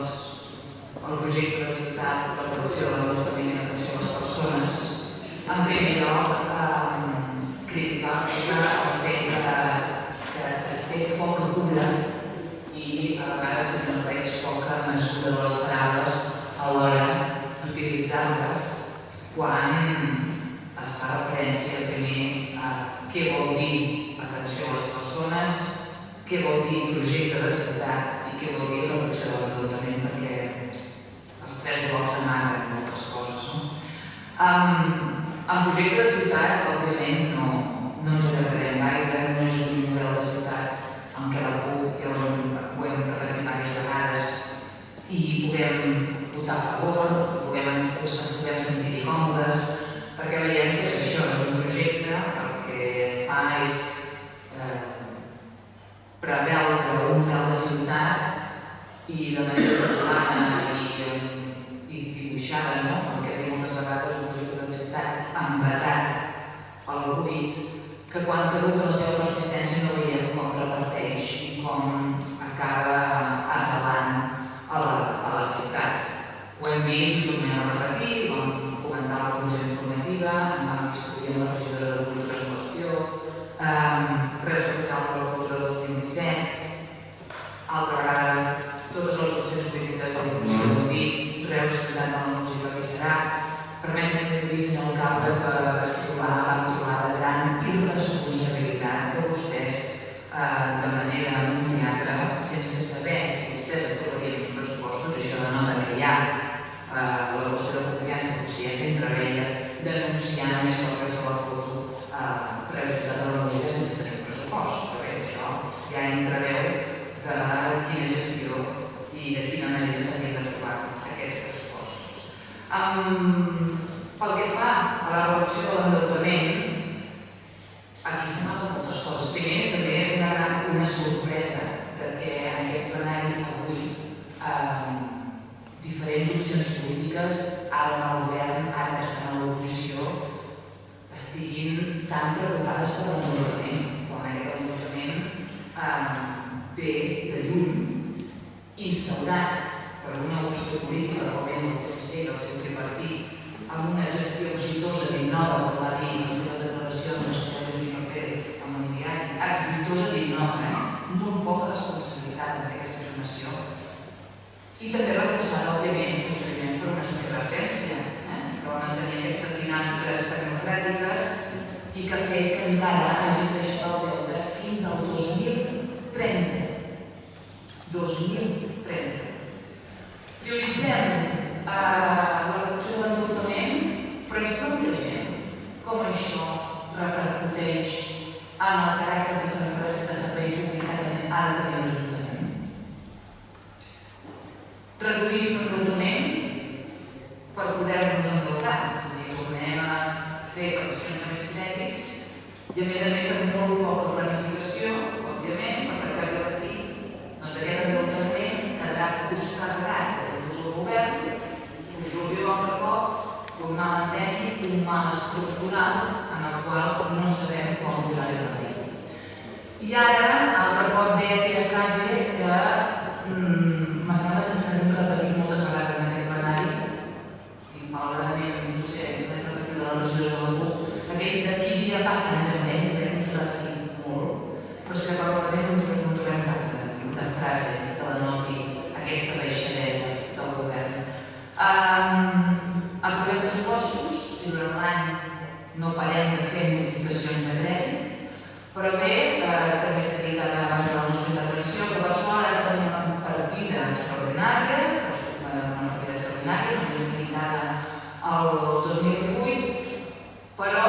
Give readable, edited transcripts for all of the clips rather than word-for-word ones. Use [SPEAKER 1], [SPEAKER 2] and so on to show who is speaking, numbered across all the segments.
[SPEAKER 1] el projecte de ciutat, la reducció de l'endeutament i l'atenció a les persones. En primer lloc, criticar el fet que es té poca cura i a vegades se'n veig poca mesura de les paraules a l'hora d'utilitzar-les quan es fa referència primer a què vol dir atenció a les persones, què vol dir projecte de ciutat i què vol dir reducció de l'endeutament, perquè els tres blocs amaguen moltes coses. En projecte de ciutat, òbviament, no ens allargarem gaire, no és un model de ciutat en què la CUP ja ho hem repetit diverses vegades i puguem votar a favor, ens puguem sentir còmodes, perquè veiem que és això, és un projecte que el que fa és preveure un model de ciutat i de manera casolana i dibuixada, el que diu moltes vegades un projecte de ciutat envasat al buit, que quan caduca la seva persistència no veiem com reparteix i com acaba arrelant a la ciutat. Ho hem vist, ho tornem a repetir, ho vam comentar a la comissió informativa, en vam discutir amb la regidora de Cultura en qüestió, resultat de la Cultura 2017, altra vegada, totes les opcions polítiques de l'oposició ho dic, Reus, ciutat de la música que serà. Permetin-me dir, senyor alcalde, que vam trobar de gran irresponsabilitat que vostès, de manera en un teatre, sense saber si vostès aprovarien uns pressupostos, això denota que hi ha la qüestió de confiança, potser ja s'entreveia, denunciar només per fer-se la foto Reus, ciutat de la música sense tenir pressupost. Però bé, això ja entreveu de quina gestió i de quina manera s'havien de trobar aquests pressupostos. Pel que fa a la reducció de l'endeutament, aquí s'amaven moltes coses. Primer, també una sorpresa que en aquest plenari avui diferents opcions polítiques, ara en el govern, ara que estan a l'oposició, estiguin tan preocupades per l'endeutament, quan aquest endeutament ve de lluny, instaurat per una opció política com és el PSC i el seu tripartit, amb una gestió exitosa d'Innova, com va dir en les seves declaracions la senyora Josep Pérez amb un diari, exitosa d'Innova, molt poca responsabilitat en fer aquesta afirmació. I també reforçada, òbviament, per una sociovergència, que va mantenir aquestes dinàmiques tecnocràtiques i que ha fet que encara hagi deixat el deute fins al 2030. 2030. Prioritzem la reducció de l'endeutament, però ens plantegem com això repercuteix en el caràcter de servei públic que ha de tenir l'Ajuntament. Reduïm l'endeutament per poder-nos endeutar, és a dir, tornem a fer prestacions més crèdits i a més amb molt poca planificació, òbviament, perquè al cap i a la fi aquest endeutament quedarà postergat per el futur govern, conclusió altre cop, un mal endèmic, un mal estructural en el qual no sabem com posar-hi remei. I ara, altre cop ve aquella frase que me sembla que s'ha repetit moltes vegades en aquest plenari, i malauradament, no sé, l'he repetit de la regidora de la CUP, aquell de qui dia passa en també, l'hem repetit molt, però és que malauradament no trobem cap de frase que denoti aquesta deixadesa del govern. Aprovem pressupostos i durant l'any no parem de fer modificacions de crèdit, però bé, també s'ha dit abans de la nostra intervenció que per sort ara tenim una partida extraordinària, només limitada al 2018, però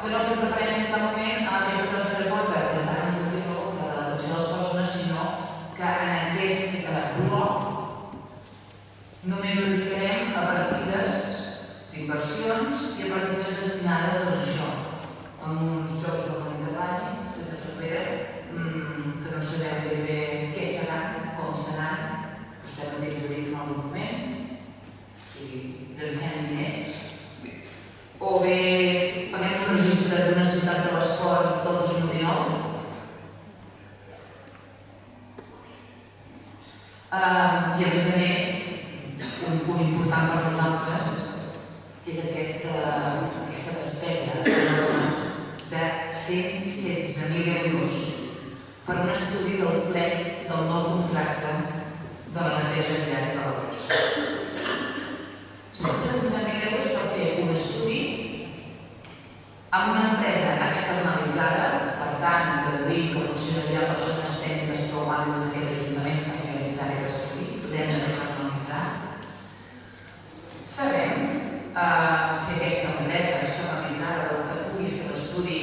[SPEAKER 1] que no fem referència en cap moment a aquesta tercera quota, que encara no ens obrim la quota de l'atenció a les persones, sinó que en aquest bloc només ho dedicarem a partides d'inversions i a partides destinades a això, amb uns jocs del Mediterrani, sense supera, que no sabem ben bé què seran, com seran, vostè mateix ho ha dit en algun moment, i llancem diners, o bé paguem un registre d'una ciutat de l'esport del 2019, i a més important per nosaltres és aquesta despesa enorme de 116.000 euros per un estudi del plec del nou contracte de la neteja diària de la bossa. 116.000 euros per fer un estudi amb una empresa externalitzada, per tant, deduïm que funcionaria persones tècniques prou vàlides en aquest ajuntament per realitzar aquest estudi, l'hem d'externalitzar. Sabem si aquesta empresa externalitzada del que pugui fer l'estudi,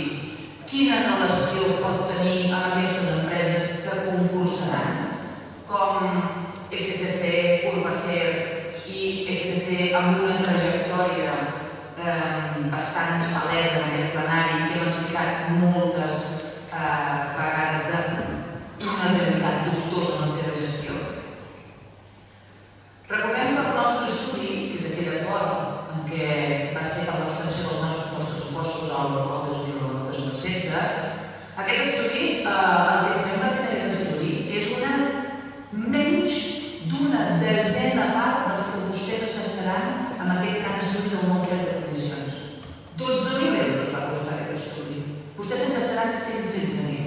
[SPEAKER 1] quina relació pot tenir amb aquestes empreses que concursaran, com FCC, Urbacer i FCC amb una trajectòria bastant palesa en aquest plenari, que hem explicat moltes vegades d'una realitat dubtosa en la seva gestió. Recordem que el nostre estudi, que és aquell acord en què va ser per l'extensió dels nostres pressupostos al 2016, aquest estudi, el que es va fer aquest estudi, és menys d'una desena part dels que vostès es gastaran amb aquest gran estudi del nou plec de condicions. 12.000 euros va costar aquest estudi. Vostès se'n gastaran 116.000.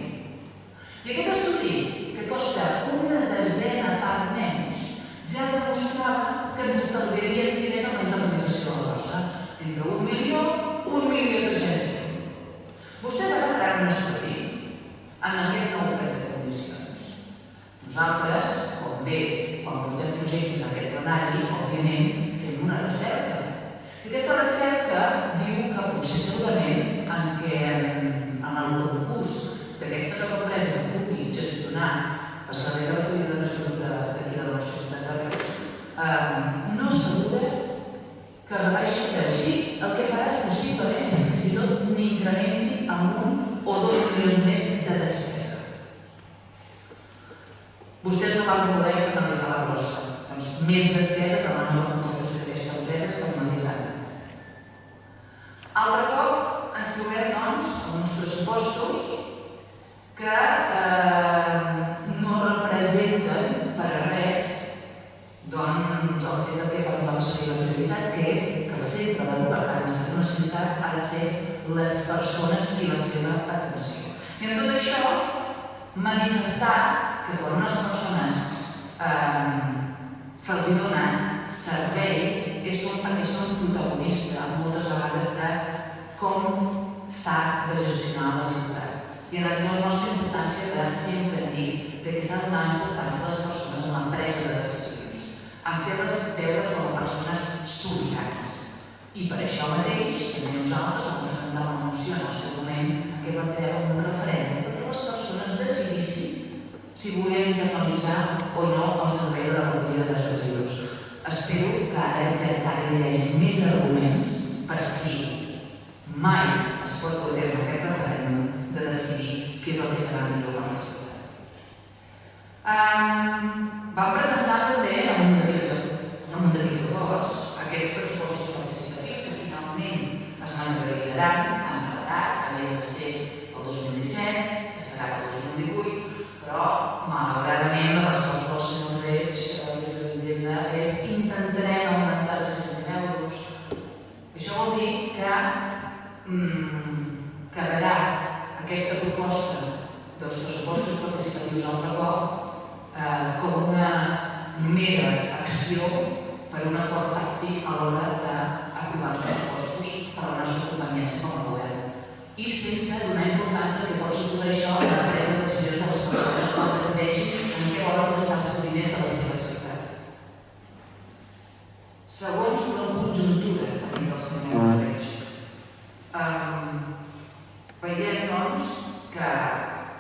[SPEAKER 1] I aquest estudi, que costa una desena part menys, ja demostrava que ens estalviarien diners amb la indemnització de la bossa, entre 1 milió i 1.300.000. Vostès agafaran un estudi en aquest nou plec de condicions. Nosaltres, com bé, quan portem projectes a aquest plenari, òbviament, fem una recerca. I aquesta recerca diu que potser segurament en el concurs d'aquesta nova empresa que pugui gestionar el servei de recollida de residus d'aquí de la nostra ciutat de Reus, no assegura que rebaixi el preu. Sí, el que farà possiblement és que fins i tot n'incrementi amb 1 o 2 milions més de despesa. Vostès no van poder externalitzar la bossa. Doncs més despeses a la nova contractació d'aquesta empresa externalitzada. Altre cop ens trobem, doncs, amb uns pressupostos que no representen per a res doncs, el fet que per nosaltres seria la prioritat, que és que el centre de governança d'una ciutat ha de ser les persones i la seva atenció. I en tot això, manifestar que quan unes persones se'ls dona servei són perquè són protagonistes moltes vegades de com s'ha de gestionar la ciutat. I en la nostra importància de sempre dir que s'ha de donar importància a les persones en la presa de decisions, en fer-les veure com a persones sobiranes. I per això mateix, també nosaltres vam presentar una moció en el seu moment que va fer un referèndum perquè les persones decidissin si volien internalitzar o no el servei de la recollida de residus. Espero que ara ja encara hi hagi més arguments per si mai es pot portar a aquest referèndum de decidir què és el que serà millor per la ciutat. Vam presentar també en un d'aquests acords aquests pressupostos participatius que finalment es materialitzaran en retard, havien de ser el 2017, que serà el 2018, però malauradament la resposta del senyor Reig és intentarem augmentar els 6.000 euros. Això vol dir que quedarà aquesta proposta dels pressupostos participatius altre cop com una mera acció per un acord tàctic a l'hora d'aprovar els pressupostos per a la nostra conveniència com a govern i sense donar importància que pot suposar això a la presa de decisions de les persones quan decideixin en què volen gastar els seus diners de la seva ciutat. Segons la conjuntura, ha dit el senyor Reig, veiem, doncs, que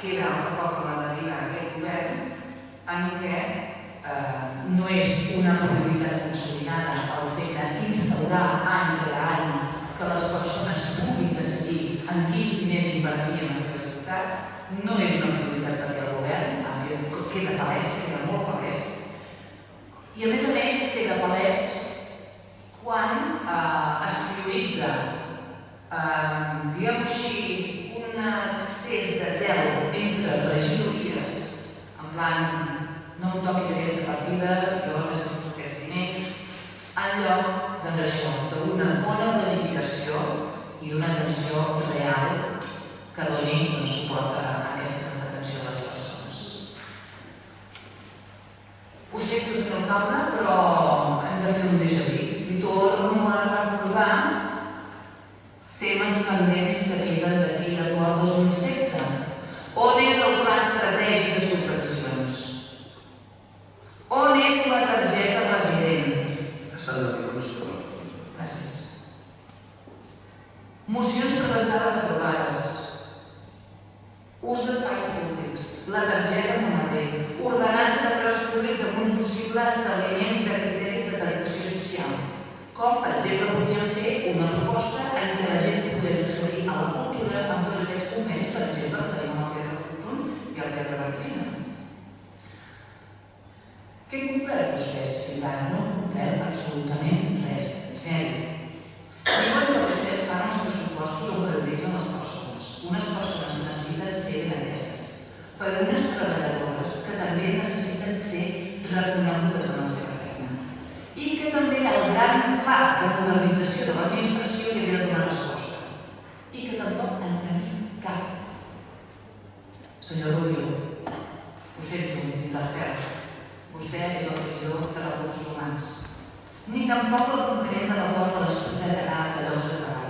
[SPEAKER 1] queda altre cop a la deriva aquest govern en què no és una prioritat consolidada el fet d'instaurar any rere any que les persones puguin decidir en quins diners invertir en la seva ciutat, no és una prioritat perquè el govern queda palès, queda molt palès. I a més queda palès quan es prioritza, diguem-ho així, un excés de zel entre regidories, en plan, no em toquis aquesta partida, jo necessito aquests diners, en lloc lloc d'això, d'una bona planificació i d'una atenció real que doni suport a aquesta atenció a les persones. Ho sento, senyor alcalde, però hem de fer un déjà vu. Li torno a recordar temes pendents que queden d'aquí a l'actual 2016. On és el pla estratègic de subvencions? On és la targeta resident? Gràcies. Mocions presentades aprovades. Ús d'espais públics, la targeta moneder, ordenança de preus públics amb un possible establiment de criteris de tarifació social. Com, per exemple, podríem fer una proposta en què la gent pogués accedir a la cultura amb tots aquests moments, per exemple, que tenim el Teatre Cultura i el Teatre Barcina. Què han complert vostès fins ara? No han complert absolutament res, zero. Diuen que vostès fan els pressupostos on prioritzen les persones. Unes persones que necessiten ser ateses per unes treballadores que també necessiten ser reconegudes en la seva feina i que també el gran pla de modernització de l'administració hi havia de donar resposta i que tampoc en tenim cap. Senyor Rubio, ho sento, ni de fer. Vostè és el regidor de Recursos Humans. Ni tampoc el compliment de l'acord de l'Estatut de llocs de treball.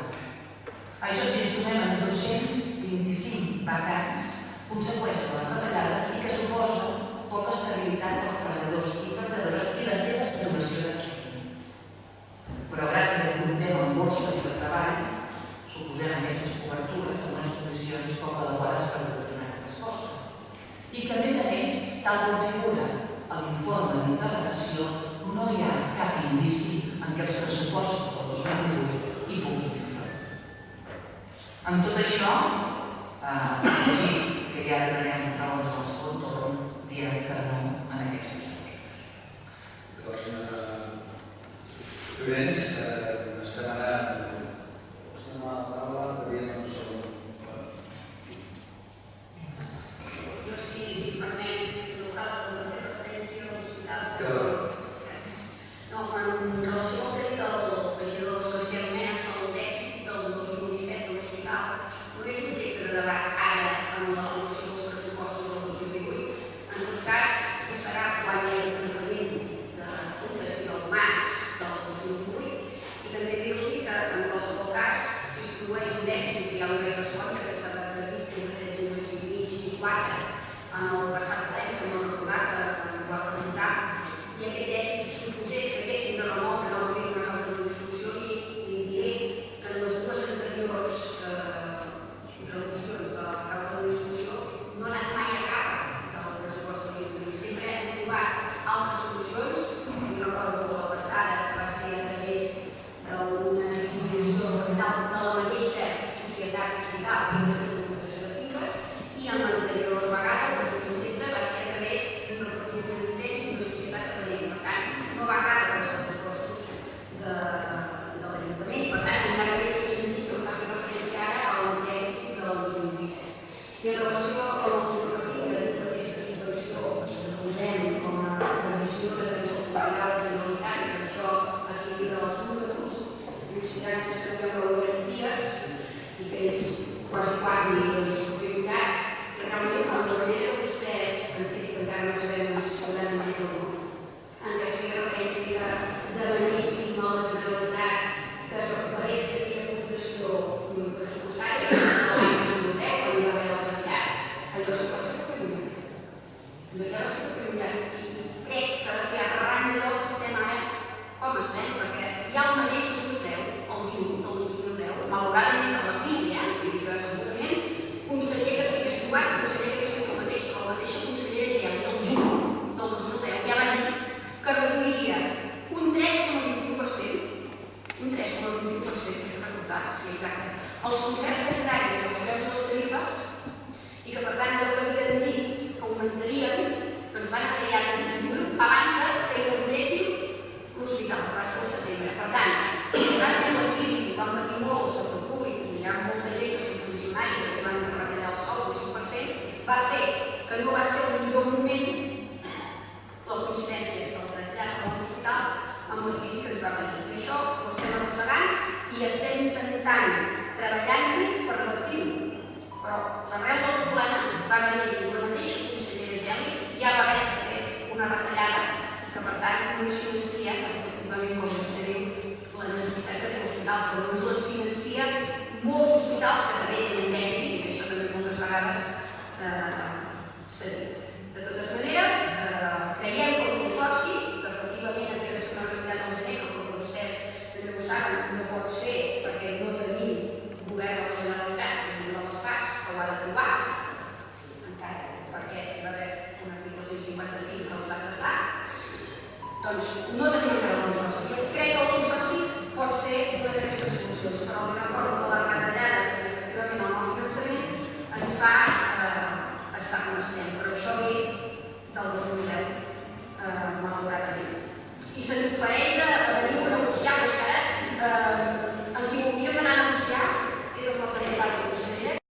[SPEAKER 1] Això sí, ens trobem en 225 vacants conseqüència de les retallades i que suposa poca estabilitat pels treballadors i treballadores i la seva situació de feina. Però gràcies a que comptem amb borses de treball, suposem aquestes cobertures en unes condicions poc adequades per donar resposta. I que, a més, tal com figura a l'informe d'intervenció, no hi ha cap indici en què els pressupostos del 2018 hi puguin fer front. Amb tot això, afegit que ja donarem raons al segon torn, diem que no en aquests pressupostos.
[SPEAKER 2] Llavors, Llorenç, estem ara a la paraula, veient un segon.
[SPEAKER 3] Jo, si permet, si no cal, hem de fer referència a l'hospital. Gràcies. No, en relació al que ha dit el regidor socialment, el dèficit del 2017 de l'hospital no és objecte de debat ara en l'avaluació dels pressupostos del 2018. En tot cas, ho serà quan hi hagi el tancament de comptes i del març del 2018. I també dir-li que, en qualsevol cas, si es produeix un dèficit, ja ho vaig respondre, que s'ha previst entre 3,5 milions i 4 en el passat ple, que sembla recordar que ho va presentar, i aquest dèficit suposés que haguessin de remoure novament una causa de dissolució i li diré que en les dues anteriors resolucions de la causa de dissolució no ha anat mai a cap del pressupost de l'Ajuntament. Sempre hem trobat altres solucions. Jo recordo la passada que va ser a través d'una dissolució de capital de la mateixa societat hospital i les seves computació de fibres, i en l'anterior vegada, el 2016, va ser a través d'un repartit de dividends i d'una societat dependent. Per tant, no va a càrrec dels pressupostos de l'Ajuntament. Per tant, encara que hi sentit que em faci referència ara al dèficit del 2017. I en relació amb el seu partit, que diu que aquesta subvenció que posem com a previsió de l'atenció cultural a la Generalitat, i per això equilibra els números, considerant que es treuen garanties i que és quasi la superioritat, que realment amb l'esmena que vostès han fet, que encara no sabem si s'haurà de manera o no, en què es feia referència que demanessin a la Generalitat que es recuperés aquella computació pressupostària que va ser l'any 2010, quan hi va haver el trasllat. Allò sí que va ser preliminar. Allò ja va ser preliminar i crec que va ser arran d'allò que estem ara com estem, perquè ja el mateix 2010, el juny del 2010, malauradament per la crisi, i que segurament conseller que s'hi hagués trobat, conseller que sigui el mateix conseller ja el juny del 2010, ja va dir que reduiria un 3,21%, un 3,21%, que recordar, sí, exacte, els concerts sanitaris i els preus de les tarifes, i que per tant allò que havien dit que augmentarien, doncs van haver ja de disminuir abans que inauguréssim l'hospital, que va ser al setembre. Per tant, realment la crisi va patir molt el sector públic i hi ha molta gent que són funcionaris que van retallar el sou un 5%, va fer que no va ser el millor moment la coincidència del trasllat a l'hospital amb la crisi que ens va venir. i estem intentant treballar-hi per revertir-ho. Però l'arrel del problema va venir i la mateixa consellera Geli ja va haver de fer una retallada que per tant no es financia, efectivament, com vostè diu, la necessitat de l'hospital, però no es financia molts hospitals que també tenen dèficit, que això també moltes vegades s'ha dit. De totes maneres, creiem que el consorci, que efectivament havia de ser una realitat del gener, però com vostès també ho saben, no pot ser perquè no tenim govern de la Generalitat, que és un dels facts que ho ha d'aprovar, encara perquè hi va haver un article 155 que els va cessar, doncs no tenim encara el consorci. Crec que el consorci pot ser una d'aquestes solucions, però el record de les retallades i efectivament el nou finançament ens fa estar com estem, però això ve del 2010, malauradament. I se'ns ofereix